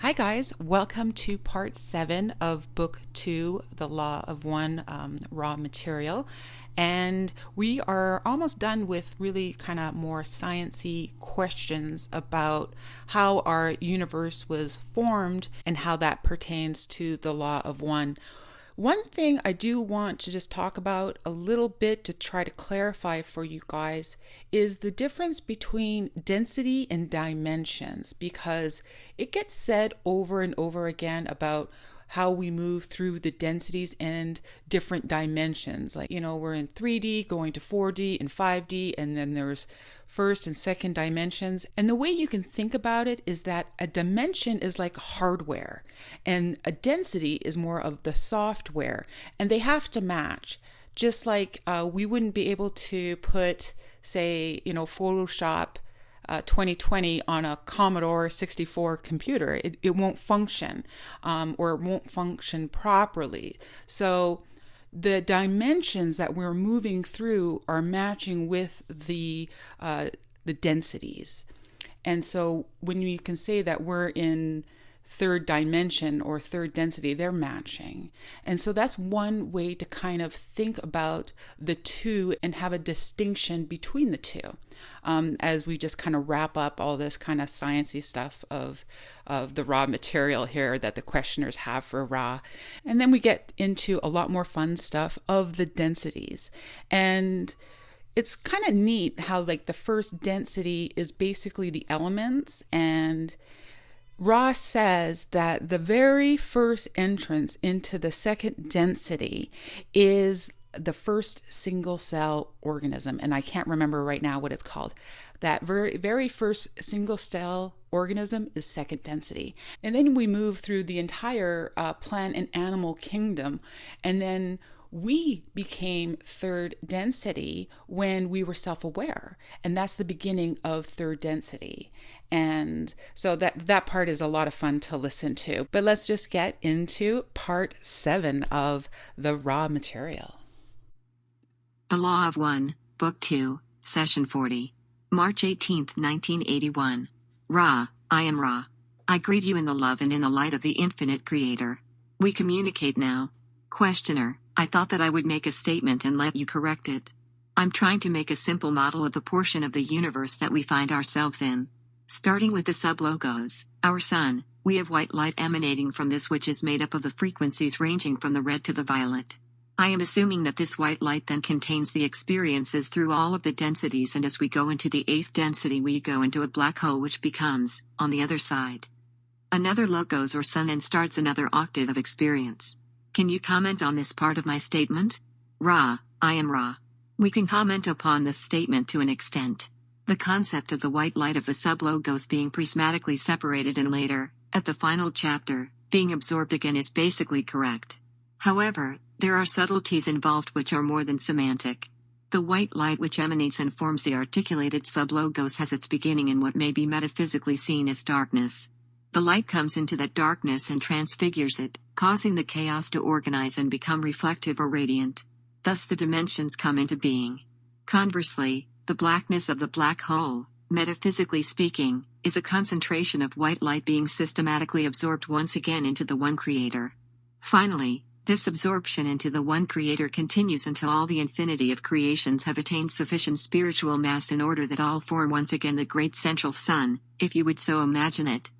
Hi guys, welcome to part 7 of book 2, The Law of One, Raw Material. And we are almost done with really kind of more science-y questions about how our universe was formed and how that pertains to the Law of One. One thing I do want to just talk about a little bit to try to clarify for you guys is the difference between density and dimensions, because it gets said over and over again about how we move through the densities and different dimensions. Like, we're in 3D going to 4D and 5D, and then there's first and second dimensions. And the way you can think about it is that a dimension is like hardware and a density is more of the software, and they have to match. Just like we wouldn't be able to put, say, Photoshop 2020 on a Commodore 64 computer. It won't function, or it won't function properly. So the dimensions that we're moving through are matching with the densities. And so when you can say that we're in third dimension or third density, they're matching. And so that's one way to kind of think about the two and have a distinction between the two, as we just kind of wrap up all this kind of sciencey stuff of the raw material here that the questioners have for Ra. And then we get into a lot more fun stuff of the densities. And it's kind of neat how like the first density is basically the elements, and Ross says that the very first entrance into the second density is the first single cell organism. And I can't remember right now what it's called. That very first single cell organism is second density. And then we move through the entire plant and animal kingdom. And then we became third density when we were self-aware, and that's the beginning of third density. And so that part is a lot of fun to listen to. But let's just get into part 7 of the raw material. The Law of One, Book 2, Session 40. March 18, 1981. Ra, I am Ra. I greet you in the love and in the light of the infinite Creator. We communicate now. Questioner, I thought that I would make a statement and let you correct it. I'm trying to make a simple model of the portion of the universe that we find ourselves in. Starting with the sublogos, our sun, we have white light emanating from this, which is made up of the frequencies ranging from the red to the violet. I am assuming that this white light then contains the experiences through all of the densities, and as we go into the 8th density we go into a black hole which becomes, on the other side, another logos or sun and starts another octave of experience. Can you comment on this part of my statement? Ra, I am Ra. We can comment upon this statement to an extent. The concept of the white light of the sublogos being prismatically separated and later, at the final chapter, being absorbed again is basically correct. However, there are subtleties involved which are more than semantic. The white light which emanates and forms the articulated sublogos has its beginning in what may be metaphysically seen as darkness. The light comes into that darkness and transfigures it, causing the chaos to organize and become reflective or radiant. Thus the dimensions come into being. Conversely, the blackness of the black hole, metaphysically speaking, is a concentration of white light being systematically absorbed once again into the one creator. Finally, this absorption into the one creator continues until all the infinity of creations have attained sufficient spiritual mass in order that all form once again the great central sun, if you would so imagine it,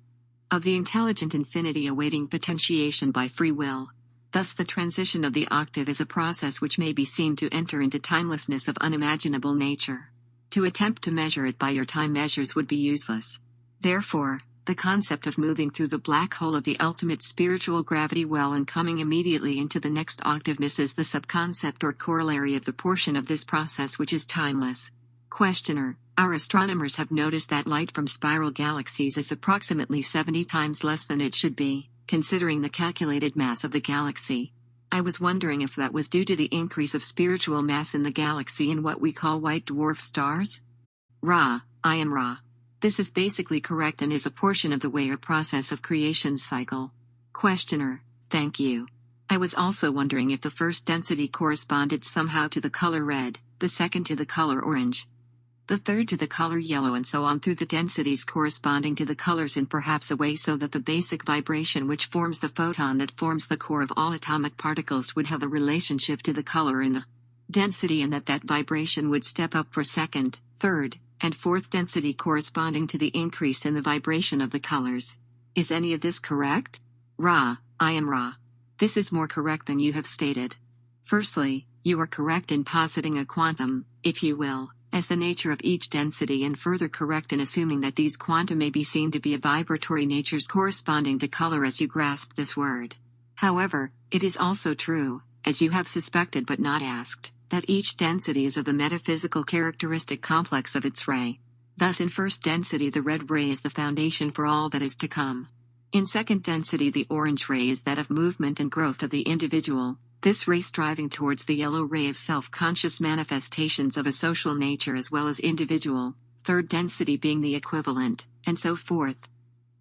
of the intelligent infinity awaiting potentiation by free will. Thus the transition of the octave is a process which may be seen to enter into timelessness of unimaginable nature. To attempt to measure it by your time measures would be useless. Therefore, the concept of moving through the black hole of the ultimate spiritual gravity well and coming immediately into the next octave misses the subconcept or corollary of the portion of this process which is timeless. Questioner, our astronomers have noticed that light from spiral galaxies is approximately 70 times less than it should be, considering the calculated mass of the galaxy. I was wondering if that was due to the increase of spiritual mass in the galaxy in what we call white dwarf stars? Ra, I am Ra. This is basically correct and is a portion of the way or process of creation cycle. Questioner, thank you. I was also wondering if the first density corresponded somehow to the color red, the second to the color orange. the third to the color yellow, and so on through the densities corresponding to the colors in perhaps a way so that the basic vibration which forms the photon that forms the core of all atomic particles would have a relationship to the color in the density, and that vibration would step up for second, third, and fourth density corresponding to the increase in the vibration of the colors. Is any of this correct? Ra, I am Ra. This is more correct than you have stated. Firstly, you are correct in positing a quantum, if you will, as the nature of each density, and further correct in assuming that these quanta may be seen to be of vibratory natures corresponding to color as you grasp this word. However, it is also true, as you have suspected but not asked, that each density is of the metaphysical characteristic complex of its ray. Thus in first density the red ray is the foundation for all that is to come. In second density the orange ray is that of movement and growth of the individual, this ray striving towards the yellow ray of self-conscious manifestations of a social nature as well as individual, third density being the equivalent, and so forth.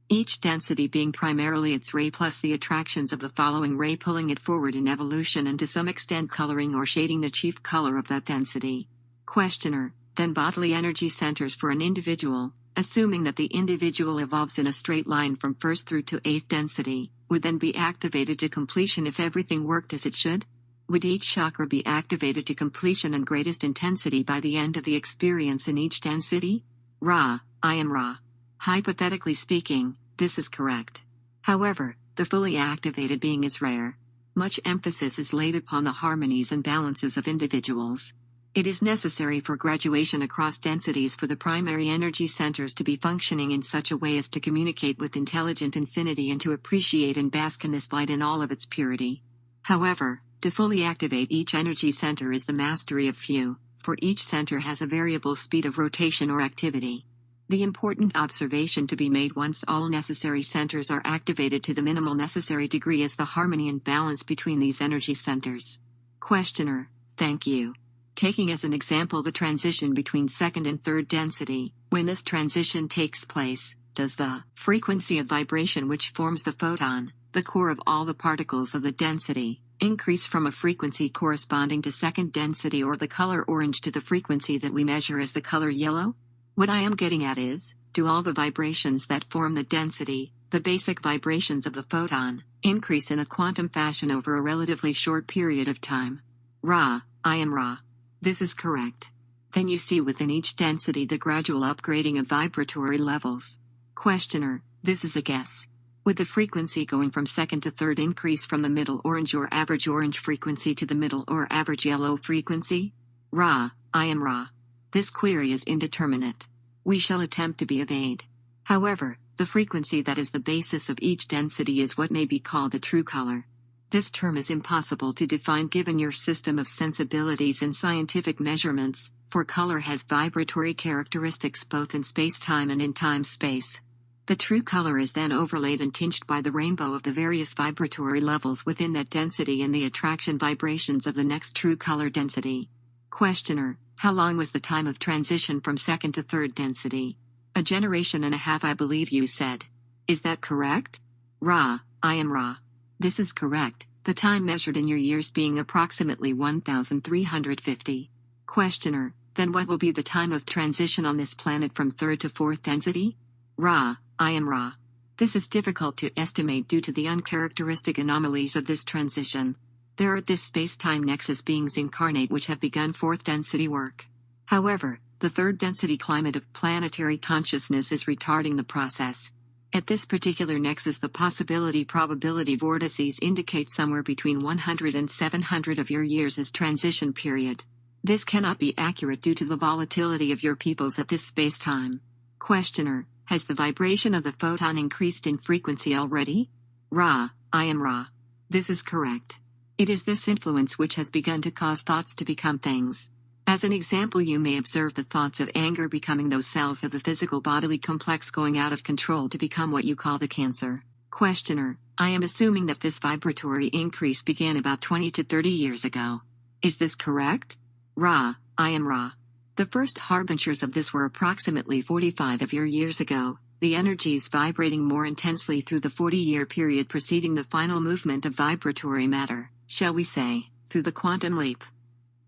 Each density being primarily its ray plus the attractions of the following ray pulling it forward in evolution and to some extent coloring or shading the chief color of that density. Questioner, then bodily energy centers for an individual, assuming that the individual evolves in a straight line from first through to eighth density, would then be activated to completion if everything worked as it should? Would each chakra be activated to completion and greatest intensity by the end of the experience in each density? Ra, I am Ra. Hypothetically speaking, this is correct. However, the fully activated being is rare. Much emphasis is laid upon the harmonies and balances of individuals. It is necessary for graduation across densities for the primary energy centers to be functioning in such a way as to communicate with intelligent infinity and to appreciate and bask in this light in all of its purity. However, to fully activate each energy center is the mastery of few, for each center has a variable speed of rotation or activity. The important observation to be made once all necessary centers are activated to the minimal necessary degree is the harmony and balance between these energy centers. Questioner, thank you. Taking as an example the transition between second and third density, when this transition takes place, does the frequency of vibration which forms the photon, the core of all the particles of the density, increase from a frequency corresponding to second density or the color orange to the frequency that we measure as the color yellow? What I am getting at is, do all the vibrations that form the density, the basic vibrations of the photon, increase in a quantum fashion over a relatively short period of time? Ra, I am Ra. This is correct. Then you see within each density the gradual upgrading of vibratory levels. Questioner, this is a guess. Would the frequency going from second to third increase from the middle orange or average orange frequency to the middle or average yellow frequency? Ra, I am Ra. This query is indeterminate. We shall attempt to be of aid. However, the frequency that is the basis of each density is what may be called the true color. This term is impossible to define given your system of sensibilities and scientific measurements, for color has vibratory characteristics both in space-time and in time-space. The true color is then overlaid and tinged by the rainbow of the various vibratory levels within that density and the attraction vibrations of the next true color density. Questioner, how long was the time of transition from second to third density? A generation and a half, I believe you said. Is that correct? Ra, I am Ra. This is correct, the time measured in your years being approximately 1,350. Questioner, then what will be the time of transition on this planet from third to fourth density? Ra, I am Ra. This is difficult to estimate due to the uncharacteristic anomalies of this transition. There are at this space-time nexus beings incarnate which have begun fourth density work. However, the third density climate of planetary consciousness is retarding the process. At this particular nexus the probability vortices indicate somewhere between 100 and 700 of your years as transition period. This cannot be accurate due to the volatility of your peoples at this space-time. Questioner, has the vibration of the photon increased in frequency already? Ra, I am Ra. This is correct. It is this influence which has begun to cause thoughts to become things. As an example, you may observe the thoughts of anger becoming those cells of the physical bodily complex going out of control to become what you call the cancer. Questioner, I am assuming that this vibratory increase began about 20 to 30 years ago. Is this correct? Ra, I am Ra. The first harbingers of this were approximately 45 of your years ago, the energies vibrating more intensely through the 40-year period preceding the final movement of vibratory matter, shall we say, through the quantum leap,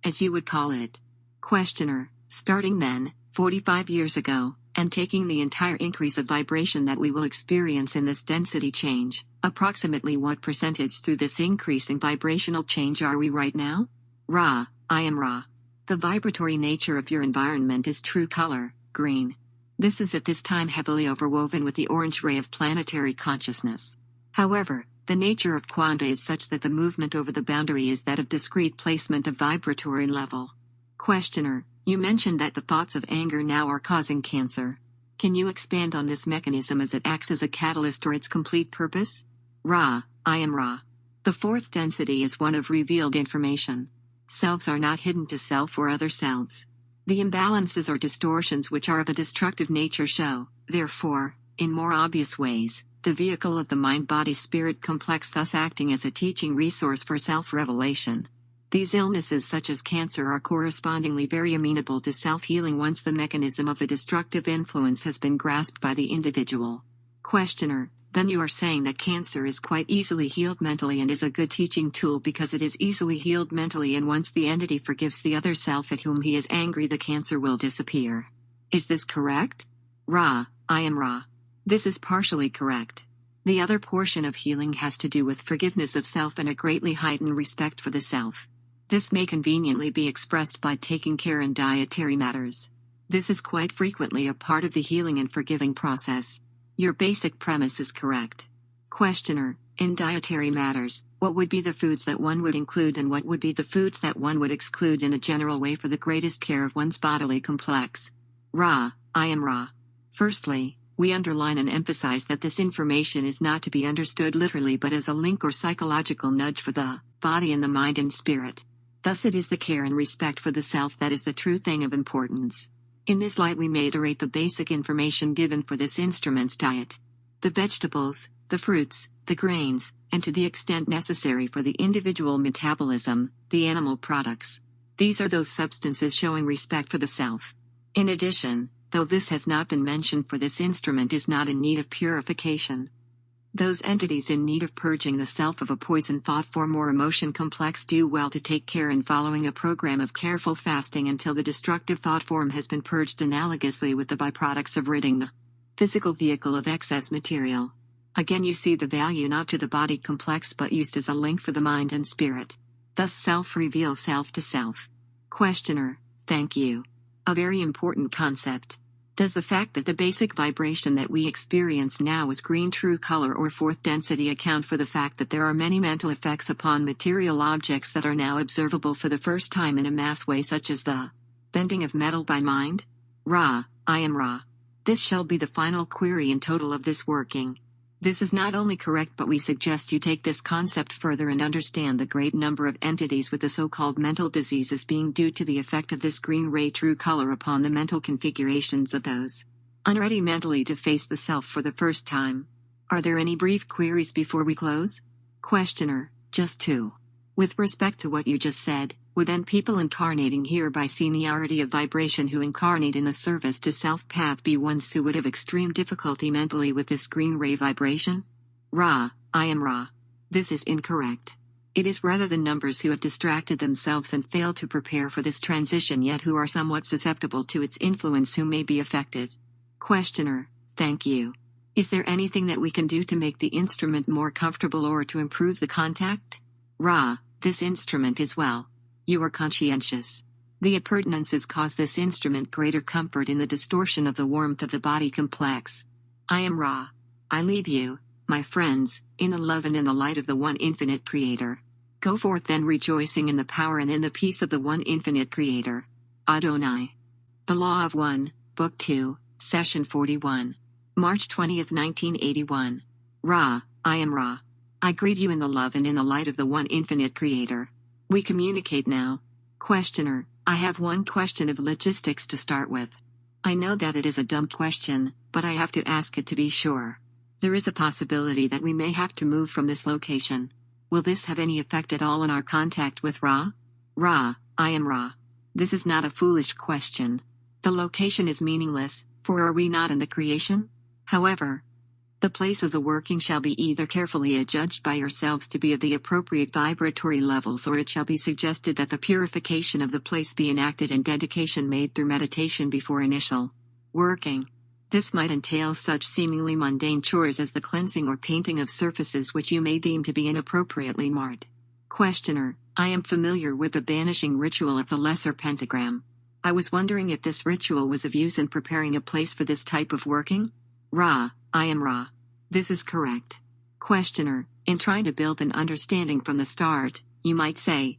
as you would call it. Questioner, starting then, 45 years ago, and taking the entire increase of vibration that we will experience in this density change, approximately what percentage through this increase in vibrational change are we right now? Ra, I am Ra. The vibratory nature of your environment is true color, green. This is at this time heavily overwoven with the orange ray of planetary consciousness. However, the nature of quanta is such that the movement over the boundary is that of discrete placement of vibratory level. Questioner, you mentioned that the thoughts of anger now are causing cancer. Can you expand on this mechanism as it acts as a catalyst or its complete purpose? Ra, I am Ra. The fourth density is one of revealed information. Selves are not hidden to self or other selves. The imbalances or distortions which are of a destructive nature show, therefore, in more obvious ways, the vehicle of the mind-body-spirit complex, thus acting as a teaching resource for self-revelation. These illnesses such as cancer are correspondingly very amenable to self-healing once the mechanism of the destructive influence has been grasped by the individual. Questioner, then you are saying that cancer is quite easily healed mentally and is a good teaching tool because it is easily healed mentally, and once the entity forgives the other self at whom he is angry, the cancer will disappear. Is this correct? Ra, I am Ra. This is partially correct. The other portion of healing has to do with forgiveness of self and a greatly heightened respect for the self. This may conveniently be expressed by taking care in dietary matters. This is quite frequently a part of the healing and forgiving process. Your basic premise is correct. Questioner, in dietary matters, what would be the foods that one would include and what would be the foods that one would exclude in a general way for the greatest care of one's bodily complex? Ra, I am Ra. Firstly, we underline and emphasize that this information is not to be understood literally but as a link or psychological nudge for the body and the mind and spirit. Thus it is the care and respect for the self that is the true thing of importance. In this light we may iterate the basic information given for this instrument's diet. The vegetables, the fruits, the grains, and to the extent necessary for the individual metabolism, the animal products. These are those substances showing respect for the self. In addition, though this has not been mentioned, for this instrument is not in need of purification. Those entities in need of purging the self of a poison thought form or emotion complex do well to take care in following a program of careful fasting until the destructive thought form has been purged, analogously with the byproducts of ridding the physical vehicle of excess material. Again, you see the value not to the body complex but used as a link for the mind and spirit. Thus self reveals self to self. Questioner, thank you. A very important concept. Does the fact that the basic vibration that we experience now is green true color or fourth density account for the fact that there are many mental effects upon material objects that are now observable for the first time in a mass way, such as the bending of metal by mind? Ra, I am Ra. This shall be the final query in total of this working. This is not only correct, but we suggest you take this concept further and understand the great number of entities with the so-called mental diseases being due to the effect of this green ray true color upon the mental configurations of those unready mentally to face the self for the first time. Are there any brief queries before we close? Questioner, just two. With respect to what you just said, would then people incarnating here by seniority of vibration who incarnate in the service to self path be ones who would have extreme difficulty mentally with this green ray vibration? Ra, I am Ra. This is incorrect. It is rather the numbers who have distracted themselves and failed to prepare for this transition yet who are somewhat susceptible to its influence who may be affected. Questioner, thank you. Is there anything that we can do to make the instrument more comfortable or to improve the contact? Ra, this instrument is well. You are conscientious. The appurtenances cause this instrument greater comfort in the distortion of the warmth of the body complex. I am Ra. I leave you, my friends, in the love and in the light of the one infinite Creator. Go forth then rejoicing in the power and in the peace of the one infinite Creator. Adonai. The Law of One, Book 2, Session 41. March 20, 1981. Ra, I am Ra. I greet you in the love and in the light of the one infinite Creator. We communicate now. Questioner, I have one question of logistics to start with. I know that it is a dumb question, but I have to ask it to be sure. There is a possibility that we may have to move from this location. Will this have any effect at all on our contact with Ra? Ra, I am Ra. This is not a foolish question. The location is meaningless, for are we not in the creation? However, The place of the working shall be either carefully adjudged by yourselves to be of the appropriate vibratory levels, or it shall be suggested that the purification of the place be enacted and dedication made through meditation before initial working. This might entail such seemingly mundane chores as the cleansing or painting of surfaces which you may deem to be inappropriately marked. Questioner: I am familiar with the banishing ritual of the lesser pentagram. I was wondering if this ritual was of use in preparing a place for this type of working? Ra: I am Ra. This is correct. Questioner: in trying to build an understanding from the start, you might say,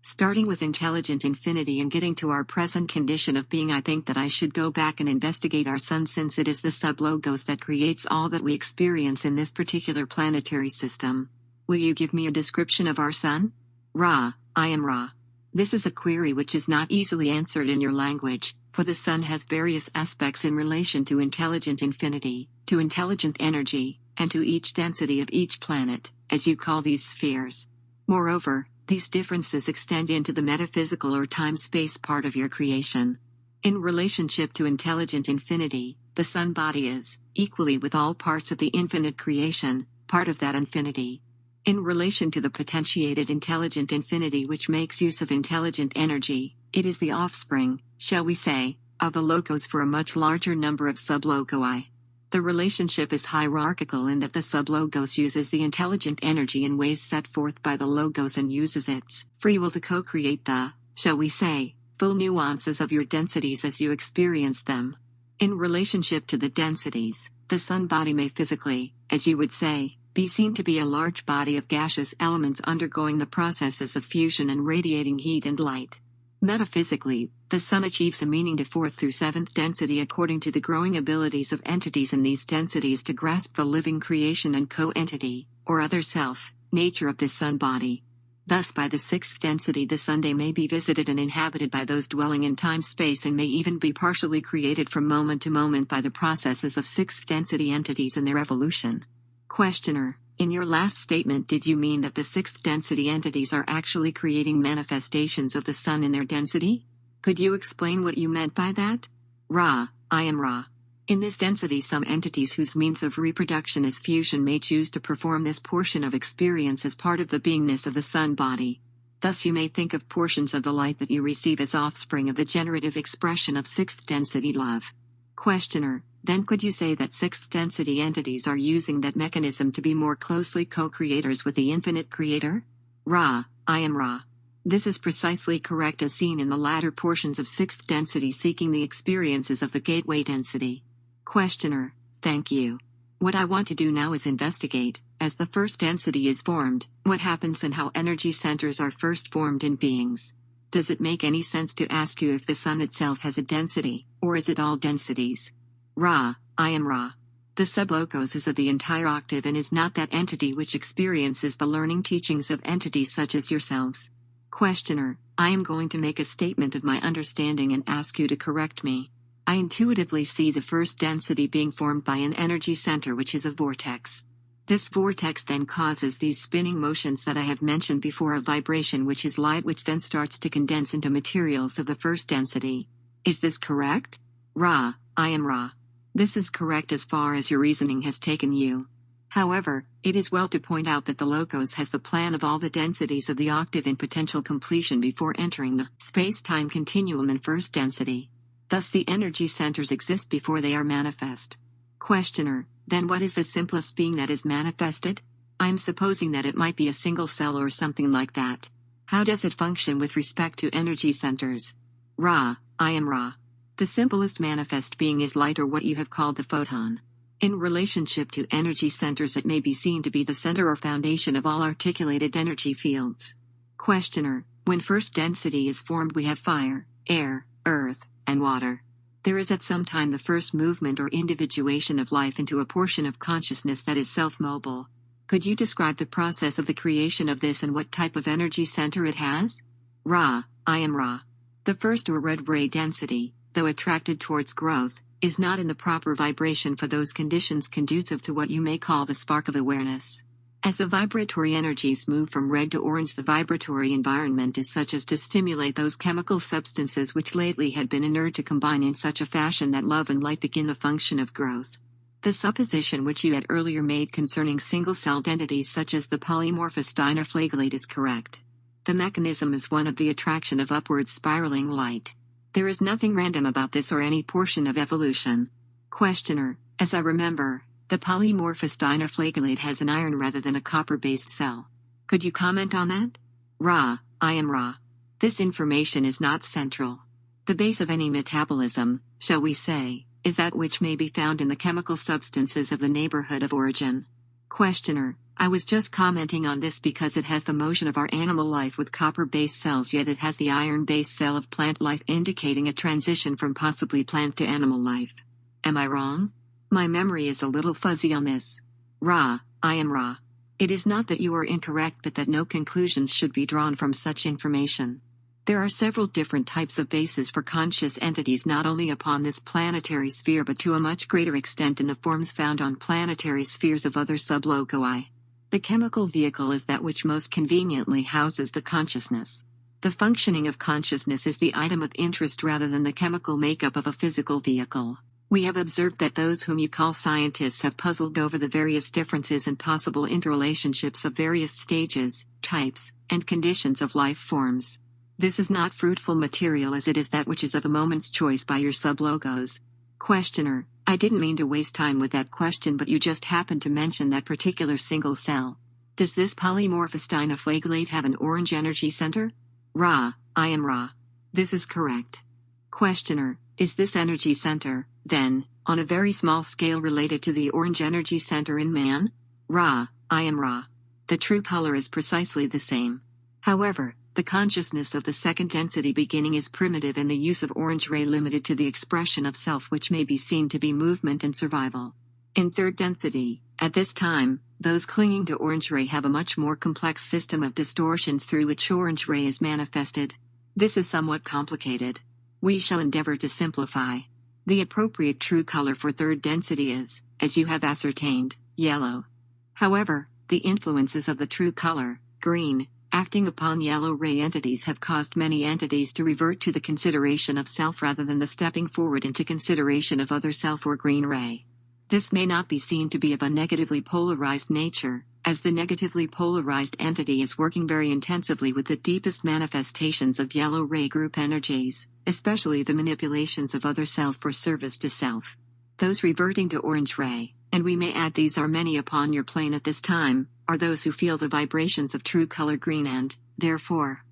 starting with intelligent infinity and getting to our present condition of being, I think that I should go back and investigate our sun, since it is the sublogos that creates all that we experience in this particular planetary system. Will you give me a description of our sun? Ra: I am Ra. This is a query which is not easily answered in your language, for the sun has various aspects in relation to intelligent infinity, to intelligent energy, and to each density of each planet, as you call these spheres. Moreover, these differences extend into the metaphysical or time-space part of your creation. In relationship to intelligent infinity, the sun body is, equally with all parts of the infinite creation, part of that infinity. In relation to the potentiated intelligent infinity which makes use of intelligent energy, it is the offspring, shall we say, of the logos for a much larger number of sublogoi. The relationship is hierarchical in that the sublogos uses the intelligent energy in ways set forth by the logos and uses its free will to co-create the, shall we say, full nuances of your densities as you experience them. In relationship to the densities, the sun body may physically, as you would say, be seen to be a large body of gaseous elements undergoing the processes of fusion and radiating heat and light. Metaphysically, the sun achieves a meaning to 4th through 7th density according to the growing abilities of entities in these densities to grasp the living creation and co-entity, or other self, nature of this sun body. Thus by the 6th density the Sunday may be visited and inhabited by those dwelling in time-space, and may even be partially created from moment to moment by the processes of 6th density entities and their evolution. Questioner: in your last statement, did you mean that the 6th density entities are actually creating manifestations of the sun in their density? Could you explain what you meant by that? Ra: I am Ra. In this density, some entities whose means of reproduction is fusion may choose to perform this portion of experience as part of the beingness of the sun body. Thus you may think of portions of the light that you receive as offspring of the generative expression of 6th density love. Questioner: then could you say that 6th density entities are using that mechanism to be more closely co-creators with the infinite creator? Ra: I am Ra. This is precisely correct as seen in the latter portions of 6th density seeking the experiences of the gateway density. Questioner: thank you. What I want to do now is investigate, as the first density is formed, what happens and how energy centers are first formed in beings. Does it make any sense to ask you if the sun itself has a density, or is it all densities? Ra: I am Ra. The sublogos is of the entire octave and is not that entity which experiences the learning teachings of entities such as yourselves. Questioner: I am going to make a statement of my understanding and ask you to correct me. I intuitively see the first density being formed by an energy center which is a vortex. This vortex then causes these spinning motions that I have mentioned before, a vibration which is light, which then starts to condense into materials of the first density. Is this correct? Ra: I am Ra. This is correct as far as your reasoning has taken you. However, it is well to point out that the logos has the plan of all the densities of the octave in potential completion before entering the space-time continuum in first density. Thus the energy centers exist before they are manifest. Questioner: then what is the simplest being that is manifested? I am supposing that it might be a single cell or something like that. How does it function with respect to energy centers? Ra: I am Ra. The simplest manifest being is light, or what you have called the photon. In relationship to energy centers, it may be seen to be the center or foundation of all articulated energy fields. Questioner: when first density is formed, we have fire, air, earth, and water. There is at some time the first movement or individuation of life into a portion of consciousness that is self-mobile. Could you describe the process of the creation of this and what type of energy center it has? Ra: I am Ra. The first or red ray density, though attracted towards growth, is not in the proper vibration for those conditions conducive to what you may call the spark of awareness. As the vibratory energies move from red to orange, the vibratory environment is such as to stimulate those chemical substances which lately had been inert to combine in such a fashion that love and light begin the function of growth. The supposition which you had earlier made concerning single-celled entities such as the polymorphous dinoflagellate is correct. The mechanism is one of the attraction of upward spiraling light. There is nothing random about this or any portion of evolution. Questioner: as I remember, the polymorphous dinoflagellate has an iron rather than a copper-based cell. Could you comment on that? Ra: I am Ra. This information is not central. The base of any metabolism, shall we say, is that which may be found in the chemical substances of the neighborhood of origin. Questioner: I was just commenting on this because it has the motion of our animal life with copper-based cells, yet it has the iron-based cell of plant life, indicating a transition from possibly plant to animal life. Am I wrong? My memory is a little fuzzy on this. Ra: I am Ra. It is not that you are incorrect, but that no conclusions should be drawn from such information. There are several different types of bases for conscious entities not only upon this planetary sphere but to a much greater extent in the forms found on planetary spheres of other sublocui. The chemical vehicle is that which most conveniently houses the consciousness. The functioning of consciousness is the item of interest rather than the chemical makeup of a physical vehicle. We have observed that those whom you call scientists have puzzled over the various differences and possible interrelationships of various stages, types, and conditions of life forms. This is not fruitful material as it is that which is of a moment's choice by your sublogos. Questioner: I didn't mean to waste time with that question, but you just happened to mention that particular single cell. Does this polymorphous dinoflagellate have an orange energy center? Ra: I am Ra. This is correct. Questioner: is this energy center, then, on a very small scale related to the orange energy center in man? Ra: I am Ra. The true color is precisely the same. However, the consciousness of the second density beginning is primitive and the use of orange ray limited to the expression of self, which may be seen to be movement and survival. In third density, at this time, those clinging to orange ray have a much more complex system of distortions through which orange ray is manifested. This is somewhat complicated. We shall endeavor to simplify. The appropriate true color for third density is, as you have ascertained, yellow. However, the influences of the true color, green, acting upon yellow ray entities have caused many entities to revert to the consideration of self rather than the stepping forward into consideration of other self or green ray. This may not be seen to be of a negatively polarized nature, as the negatively polarized entity is working very intensively with the deepest manifestations of yellow ray group energies, especially the manipulations of other self for service to self. Those reverting to orange ray, and we may add these are many upon your plane at this time, are those who feel the vibrations of true color green and, therefore,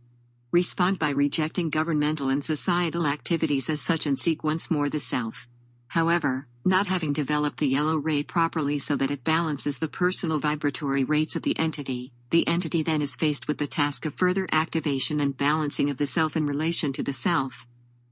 respond by rejecting governmental and societal activities as such and seek once more the self. However, not having developed the yellow ray properly so that it balances the personal vibratory rates of the entity then is faced with the task of further activation and balancing of the self in relation to the self.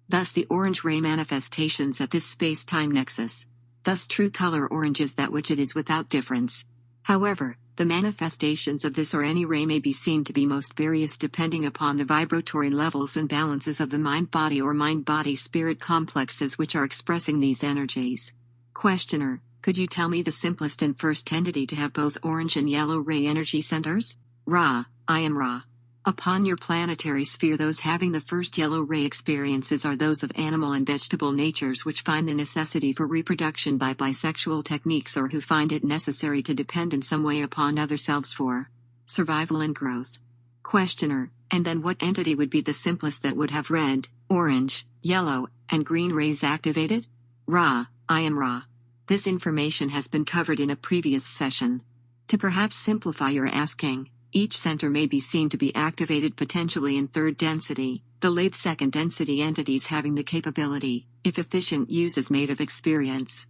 Thus the orange ray manifestations at this space-time nexus. Thus true color orange is that which it is without difference. However, the manifestations of this or any ray may be seen to be most various depending upon the vibratory levels and balances of the mind-body or mind-body-spirit complexes which are expressing these energies. Questioner: could you tell me the simplest and first entity to have both orange and yellow ray energy centers? Ra: I am Ra. Upon your planetary sphere, those having the first yellow ray experiences are those of animal and vegetable natures which find the necessity for reproduction by bisexual techniques or who find it necessary to depend in some way upon other selves for survival and growth. Questioner: and then what entity would be the simplest that would have red, orange, yellow, and green rays activated? Ra: I am Ra. This information has been covered in a previous session. To perhaps simplify your asking, each center may be seen to be activated potentially in third density, the late second density entities having the capability, if efficient use is made of experience,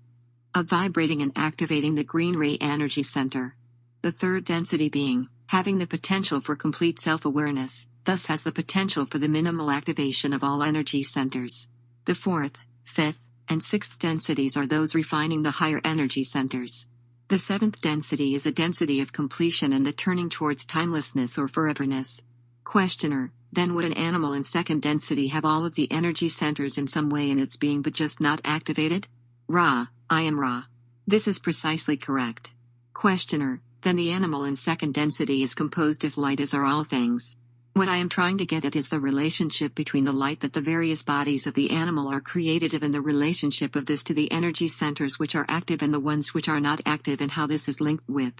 of vibrating and activating the green ray energy center. The third density being, having the potential for complete self-awareness, thus has the potential for the minimal activation of all energy centers. The fourth, fifth, and sixth densities are those refining the higher energy centers. The seventh density is a density of completion and the turning towards timelessness or foreverness. Questioner: then would an animal in second density have all of the energy centers in some way in its being but just not activated? Ra: I am Ra. This is precisely correct. Questioner: then the animal in second density is composed of light as are all things. What I am trying to get at is the relationship between the light that the various bodies of the animal are created of and the relationship of this to the energy centers which are active and the ones which are not active, and how this is linked with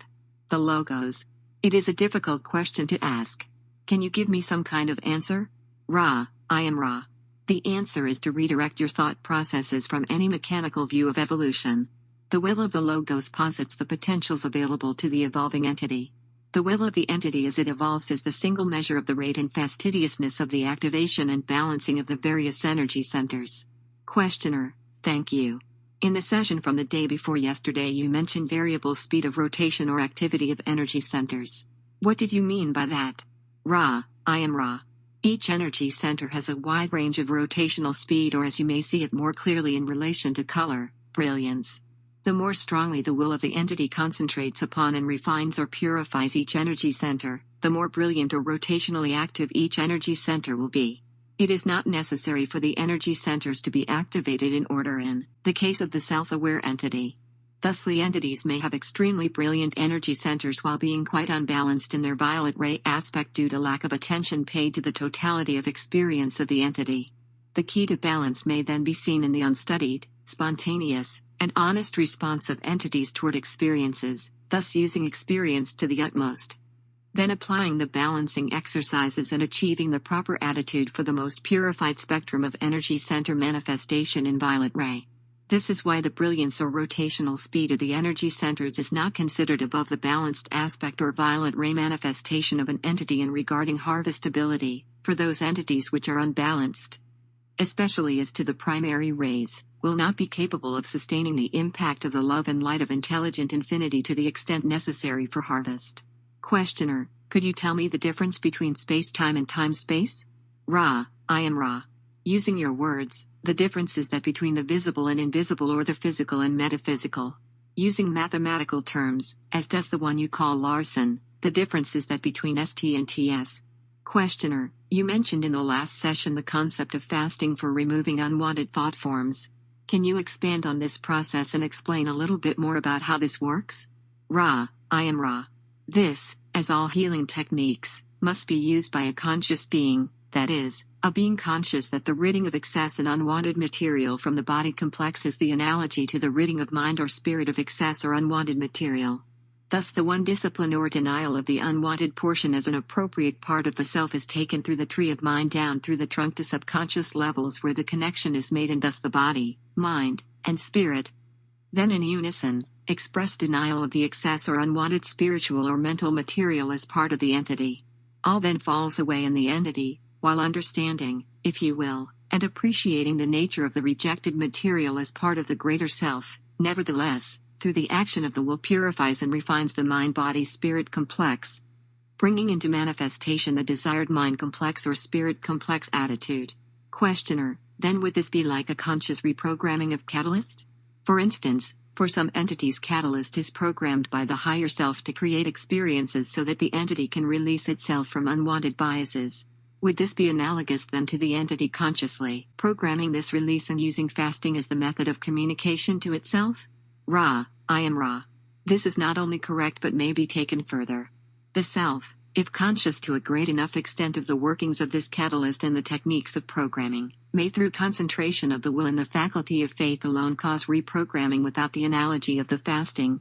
the logos. It is a difficult question to ask. Can you give me some kind of answer? Ra, I am Ra. The answer is to redirect your thought processes from any mechanical view of evolution. The will of the logos posits the potentials available to the evolving entity. The will of the entity as it evolves is the single measure of the rate and fastidiousness of the activation and balancing of the various energy centers. Questioner, thank you. In the session from the day before yesterday, you mentioned variable speed of rotation or activity of energy centers. What did you mean by that? Ra, I am Ra. Each energy center has a wide range of rotational speed, or as you may see it more clearly in relation to color, brilliance. The more strongly the will of the entity concentrates upon and refines or purifies each energy center, the more brilliant or rotationally active each energy center will be. It is not necessary for the energy centers to be activated in order in the case of the self-aware entity. Thusly, entities may have extremely brilliant energy centers while being quite unbalanced in their violet ray aspect due to lack of attention paid to the totality of experience of the entity. The key to balance may then be seen in the unstudied, spontaneous, and honest response of entities toward experiences, thus using experience to the utmost. Then applying the balancing exercises and achieving the proper attitude for the most purified spectrum of energy center manifestation in violet ray. This is why the brilliance or rotational speed of the energy centers is not considered above the balanced aspect or violet ray manifestation of an entity in regarding harvestability, for those entities which are unbalanced, especially as to the primary rays, will not be capable of sustaining the impact of the love and light of intelligent infinity to the extent necessary for harvest. Questioner, could you tell me the difference between space-time and time-space? Ra, I am Ra. Using your words, the difference is that between the visible and invisible, or the physical and metaphysical. Using mathematical terms, as does the one you call Larson, the difference is that between ST and TS. Questioner, you mentioned in the last session the concept of fasting for removing unwanted thought forms. Can you expand on this process and explain a little bit more about how this works? Ra, I am Ra. This, as all healing techniques, must be used by a conscious being, that is, a being conscious that the ridding of excess and unwanted material from the body complex is the analogy to the ridding of mind or spirit of excess or unwanted material. Thus the one discipline or denial of the unwanted portion as an appropriate part of the self is taken through the tree of mind down through the trunk to subconscious levels where the connection is made, and thus the body, mind, and spirit. Then in unison, express denial of the excess or unwanted spiritual or mental material as part of the entity. All then falls away in the entity, while understanding, if you will, and appreciating the nature of the rejected material as part of the greater self. Nevertheless, through the action of the will, purifies and refines the mind-body-spirit complex, bringing into manifestation the desired mind complex or spirit complex attitude. Questioner, then would this be like a conscious reprogramming of catalyst? For instance, for some entities, catalyst is programmed by the higher self to create experiences so that the entity can release itself from unwanted biases. Would this be analogous then to the entity consciously programming this release and using fasting as the method of communication to itself? Ra, I am Ra. This is not only correct but may be taken further. The self, if conscious to a great enough extent of the workings of this catalyst and the techniques of programming, may through concentration of the will and the faculty of faith alone cause reprogramming without the analogy of the fasting,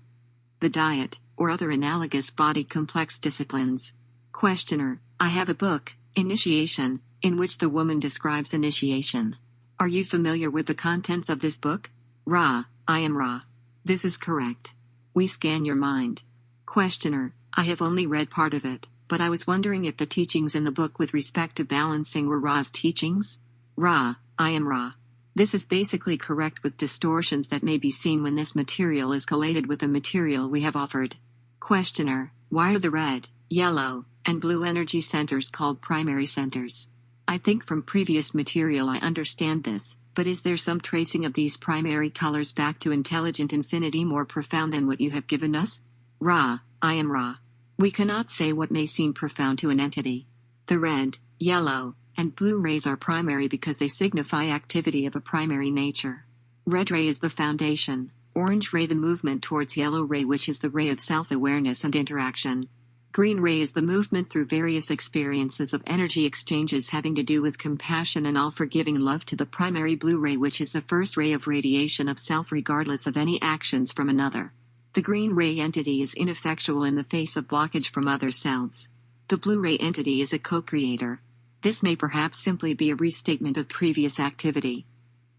the diet, or other analogous body complex disciplines. Questioner, I have a book, Initiation, in which the woman describes initiation. Are you familiar with the contents of this book? Ra, I am Ra. This is correct. We scan your mind. Questioner, I have only read part of it, but I was wondering if the teachings in the book with respect to balancing were Ra's teachings? Ra, I am Ra. This is basically correct with distortions that may be seen when this material is collated with the material we have offered. Questioner, why are the red, yellow, and blue energy centers called primary centers? I think from previous material I understand this, but is there some tracing of these primary colors back to intelligent infinity more profound than what you have given us? Ra, I am Ra. We cannot say what may seem profound to an entity. The red, yellow, and blue rays are primary because they signify activity of a primary nature. Red ray is the foundation, orange ray the movement towards yellow ray, which is the ray of self-awareness and interaction. Green ray is the movement through various experiences of energy exchanges having to do with compassion and all-forgiving love to the primary blue ray, which is the first ray of radiation of self regardless of any actions from another. The green ray entity is ineffectual in the face of blockage from other selves. The blue ray entity is a co-creator. This may perhaps simply be a restatement of previous activity.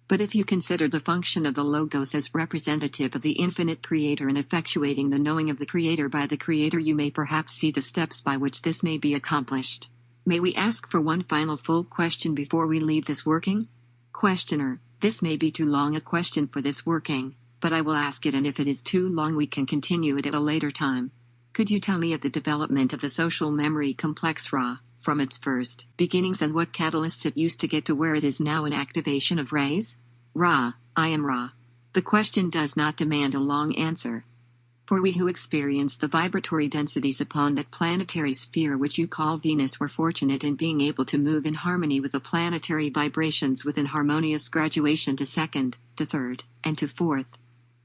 But if you consider the function of the Logos as representative of the infinite creator and effectuating the knowing of the creator by the creator, you may perhaps see the steps by which this may be accomplished. May we ask for one final full question before we leave this working? Questioner: this may be too long a question for this working, but I will ask it, and if it is too long we can continue it at a later time. Could you tell me of the development of the social memory complex Ra, from its first beginnings, and what catalysts it used to get to where it is now in activation of rays? Ra: I am Ra. The question does not demand a long answer. For we who experienced the vibratory densities upon that planetary sphere which you call Venus were fortunate in being able to move in harmony with the planetary vibrations within harmonious graduation to second, to third, and to fourth,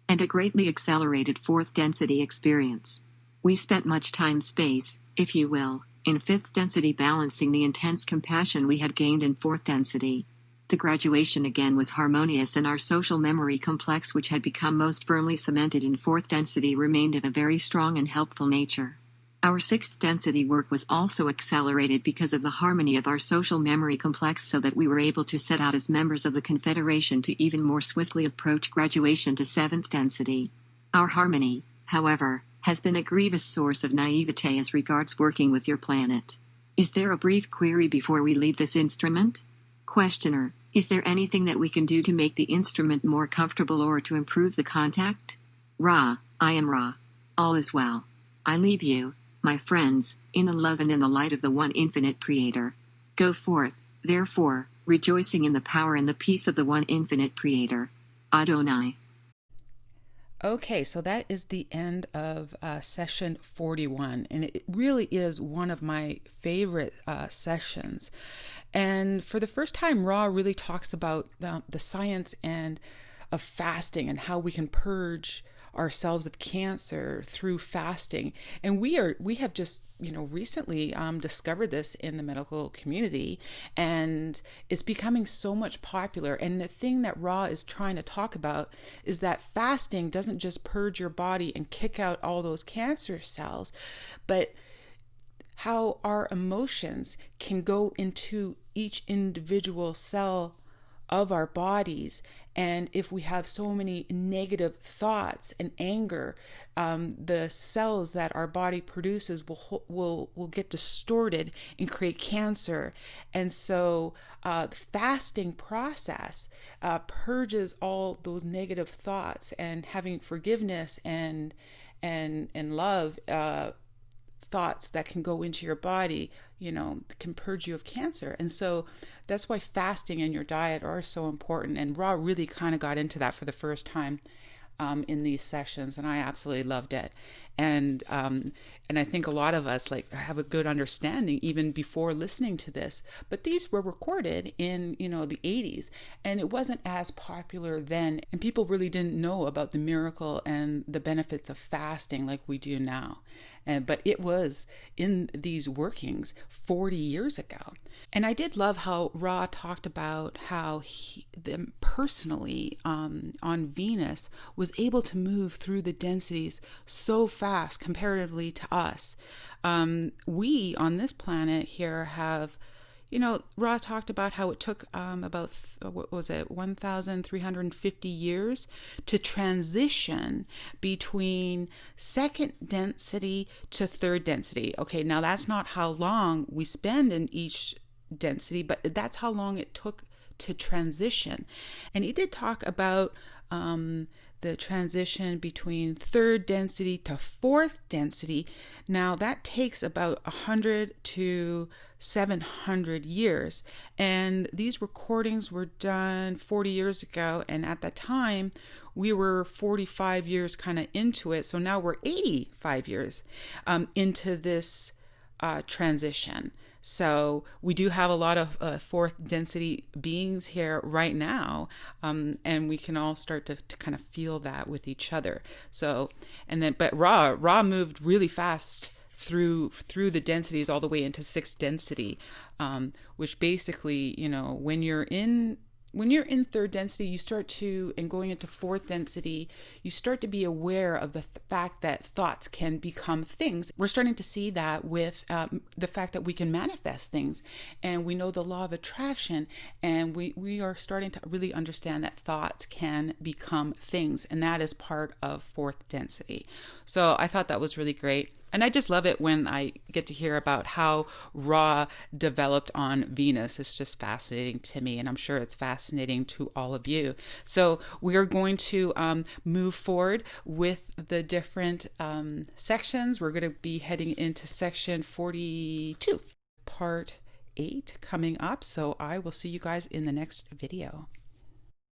and a greatly accelerated fourth density experience. We spent much time-space, if you will, in fifth density balancing the intense compassion we had gained in fourth density. The graduation again was harmonious, and our social memory complex, which had become most firmly cemented in fourth density, remained of a very strong and helpful nature. Our sixth density work was also accelerated because of the harmony of our social memory complex, so that we were able to set out as members of the Confederation to even more swiftly approach graduation to seventh density. Our harmony, however, has been a grievous source of naivete as regards working with your planet. Is there a brief query before we leave this instrument? Questioner: is there anything that we can do to make the instrument more comfortable or to improve the contact? Ra: I am Ra. All is well. I leave you, my friends, in the love and in the light of the one infinite Creator. Go forth, therefore, rejoicing in the power and the peace of the one infinite Creator. Adonai. Okay, so that is the end of session 41, and it really is one of my favorite sessions. And for the first time, Ra really talks about the science and of fasting and how we can purge ourselves of cancer through fasting. And we have just recently discovered this in the medical community, and it's becoming so much popular. And the thing that Ra is trying to talk about is that fasting doesn't just purge your body and kick out all those cancer cells, but how our emotions can go into each individual cell of our bodies. And if we have so many negative thoughts and anger, the cells that our body produces will get distorted and create cancer. And so the fasting process purges all those negative thoughts, and having forgiveness and love thoughts that can go into your body, can purge you of cancer. And so that's why fasting and your diet are so important. And Ra really kind of got into that for the first time in these sessions, and I absolutely loved it. And I think a lot of us have a good understanding even before listening to this. But these were recorded in the 80s, and it wasn't as popular then, and people really didn't know about the miracle and the benefits of fasting like we do now. But it was in these workings 40 years ago. And I did love how Ra talked about how he personally on Venus was able to move through the densities so fast comparatively to us. We on this planet here have, Ra talked about how it took about, 1,350 years to transition between second density to third density. Okay, now that's not how long we spend in each density, but that's how long it took to transition. And he did talk about the transition between third density to fourth density. Now that takes about 100 to 700 years, and these recordings were done 40 years ago, and at that time we were 45 years kind of into it. So now we're 85 years into this transition. So we do have a lot of fourth density beings here right now, and we can all start to kind of feel that with each other. So, but Ra moved really fast through the densities all the way into sixth density, which basically, when you're in third density, you start to, and going into fourth density, you start to be aware of the fact that thoughts can become things. We're starting to see that with the fact that we can manifest things, and we know the law of attraction, and we are starting to really understand that thoughts can become things, and that is part of fourth density. So I thought that was really great. And I just love it when I get to hear about how Ra developed on Venus. It's just fascinating to me, and I'm sure it's fascinating to all of you. So we are going to move forward with the different sections. We're going to be heading into section 42, part 8 coming up. So I will see you guys in the next video.